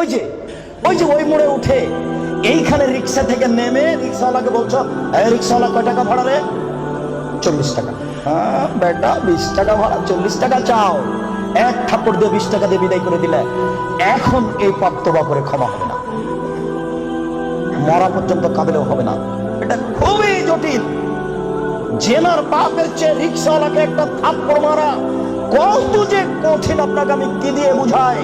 ওই যে ওই মোড়ে উঠে এইখানে রিক্সা থেকে নেমে রিক্সাওয়ালাকে বলছো, রিক্সাওয়ালা কয় টাকা ভাড়া রে? 40 টাকা। হ্যাঁ বেটা, 20 টাকা ভাড়া, 40 টাকা চাও। এক থাপ্পড় দিয়ে 20 টাকা দিয়ে বিদায় করে দিলে। এখন এই পাপ তওবা করে ক্ষমা হবে না, মরা পর্যন্ত কাঁদলেও হবে না। এটা খুবই জটিল। জেনার পাপের চেয়ে রিক্সাওয়ালাকে একটা থাপ্পড় মারা কত যে কঠিন, আপনাকে আমি কি দিয়ে বুঝাই?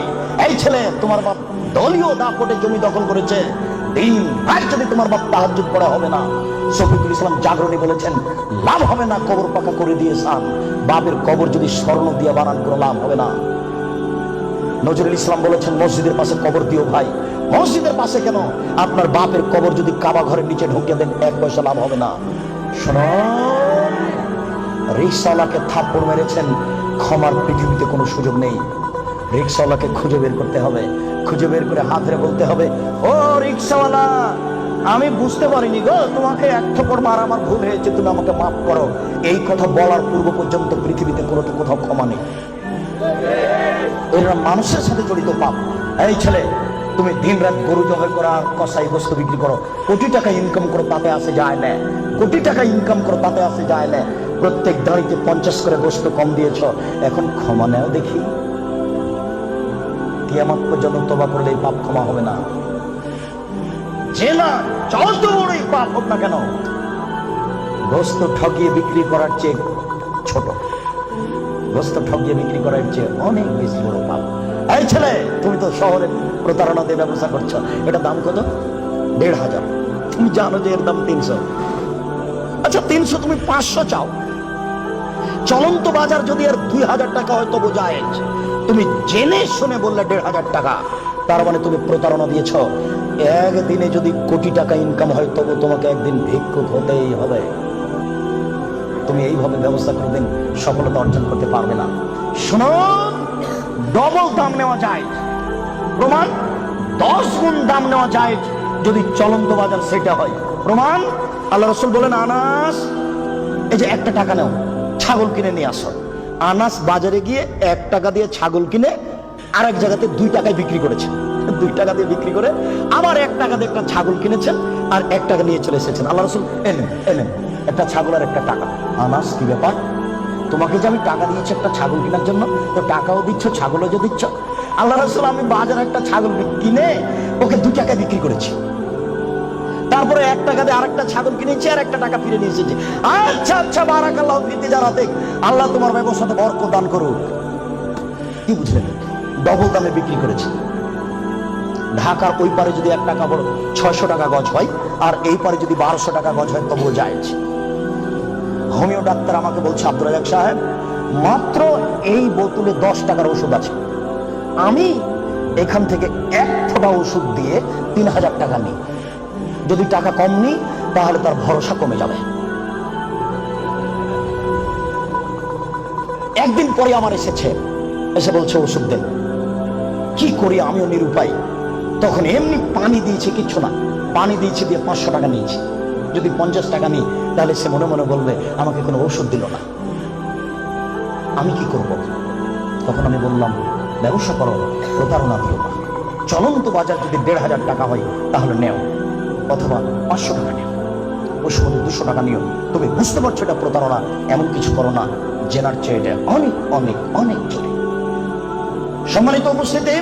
এই ছেলে, তোমার বাপ দলীয় দাপটে জমি দখল করেছে, দিন রাত যদি তোমার বাপ তাহাজ্জুদ পড়া হবে না। শফিকুল ইসলাম জাগরণী বলেছেন, লাভ হবে না কবর পাকা করে দিয়েছেন, বাপের কবর যদি স্বর্ণ দিয়ে বানান কোনো লাভ হবে না। নজরুল ইসলাম বলেছেন, মসজিদের পাশে কবর দিও ভাই। মসজিদের পাশে কেন, আপনার বাপের কবর যদি কাবা ঘরের নিচে ঢুকিয়ে দেন 1 পয়সা লাভ হবে না। শোনো, রিক্সাওয়ালাকে থাপ্পড় মেরেছেন, ক্ষমার পৃথিবীতে কোনো সুযোগ নেই। রিক্সাওয়ালাকে খুঁজে বের করতে হবে, খুঁজে বের করে হাতে বলতে হবে, ও রিক্সাওয়ালা, আমি বুঝতে পারিনি গো, তোমাকে এক থাপ্পড় মারা আমার ভুল হয়েছে, তুমি আমাকে মাফ করো। এই কথা বলার পূর্ব পর্যন্ত পৃথিবীতে কোথাও ক্ষমা নেই। এরা মানুষের সাথে জড়িত পাপ। এই ছেলে, তুমি দিন রাত গরু জবাই করা, কসাই গোস্ত বিক্রি করো, কোটি টাকা ইনকাম করো, তাতে আসে যায় না। কোটি টাকা ইনকাম করো, তাতে আসে যায় না। প্রত্যেক দাঁড়িতে 50 করে গোস্ত কম দিয়েছ, এখন ক্ষমা নেও দেখি। কিয়ামত পর্যন্ত তওবা করলে এই পাপ ক্ষমা হবে না। জেনা যত বড়ই পাপ হোক না কেন, গোস্ত ঠকিয়ে বিক্রি করার চেয়ে ছোট, গোস্ত ঠকিয়ে বিক্রি করার চেয়ে অনেক বেশি বড় পাপ। এই ছেলে, তুমি তো শহরে প্রতারণা দিয়ে ব্যবসা করছো, এটা দাম কত? 1500। তুমি জানো যে এর দাম 300। আচ্ছা 300 তুমি 500 চাও। চলন্ত বাজার যদি আর 2000 টাকা হয় তবু জায়েজ। তুমি জেনে শুনে বললে 1500 টাকা, তার মানে তুমি প্রতারণা দিয়েছ। একদিনে যদি কোটি টাকা ইনকাম হয় তবু তোমাকে একদিন ভিক্ষুক হতেই হবে। তুমি এইভাবে ব্যবস্থা কোনদিন সফলতা অর্জন করতে পারবে না। শোনো, ডবল দাম নেওয়া যায়, প্রমাণ 10 গুণ দাম নেওয়া যায় যদি চলন্ত বাজার সেটা হয়। প্রমাণ, আল্লাহ রাসূল বলেন, আনাস, এই যে 1 টাকা নাও, ছাগল কিনে নিয়ে আসো। আনাস বাজারে গিয়ে 1 টাকা দিয়ে ছাগল কিনে আরেক জায়গাতে 2 টাকায় বিক্রি করেছেন। 2 টাকা দিয়ে বিক্রি করে আবার 1 টাকা দিয়ে একটা ছাগল কিনেছেন আর 1 টাকা নিয়ে চলে এসেছেন। আল্লাহ রাসূল, এলেন একটা ছাগল আর একটা টাকা। আনাস, কি ব্যাপার? তোমাকে যে আমি টাকা দিয়েছি একটা ছাগল কেনার জন্য, তো টাকাও দিচ্ছ, ছাগলও যে দিচ্ছ। আল্লাহ রাসূল, আমি বাজারে একটা ছাগল কিনে ওকে 2 টাকায় বিক্রি করেছি, তারপরে 1 টাকা দিয়ে আরেকটা ছাগল কিনেছি আর 1 টাকা ফিরে নিয়ে এসেছি। আচ্ছা বারাকাল্লাহু ফি তিজারাতিক, আল্লাহ তোমার ব্যবসাতে বরকত দান করুক। কি বুঝলেন? ডবল দামে বিক্রি করেছি। ঢাকার ওই পারে যদি 1 টাকা বড় 600 টাকা গজ হয়, আর এই পারে যদি 1200 টাকা গজ হয় তবুও জায়েজ। হোমিও ডাক্তার আমাকে বলছে, আব্দুল রাজ্জাক সাহেব, মাত্র এই বোতলে 10 টাকার ওষুধ আছে, আমি এখান থেকে 1 ফোঁটা ওষুধ দিয়ে 3000 টাকা নিই। যদি টাকা কম নিই তাহলে তার ভরসা কমে যাবে। একদিন পরে আমার এসে বলছে ওষুধ দেন। কি করি, আমিও নিরুপায়। তখন এমনি পানি দিয়েছে, কিচ্ছু না, পানি দিয়েছে, দিয়ে 500 টাকা নিয়েছি। যদি 50 টাকা নিই তাহলে সে মনে মনে বলবে আমাকে কোনো ওষুধ দিল না, আমি কি করব? তখন আমি বললাম, ব্যবসা করো, প্রতারণা দিও না। চলন্ত বাজার যদি 1500 টাকা হয় তাহলে নেও, অথবা 500 টাকা নিও, ওর সঙ্গে 200 টাকা নিও। তুমি বুঝতে পারছো এটা প্রতারণা, এমন কিছু করো না, জেনার চেয়ে এটা অনেক অনেক অনেক জোরে। সম্মানিত উপস্থিতি,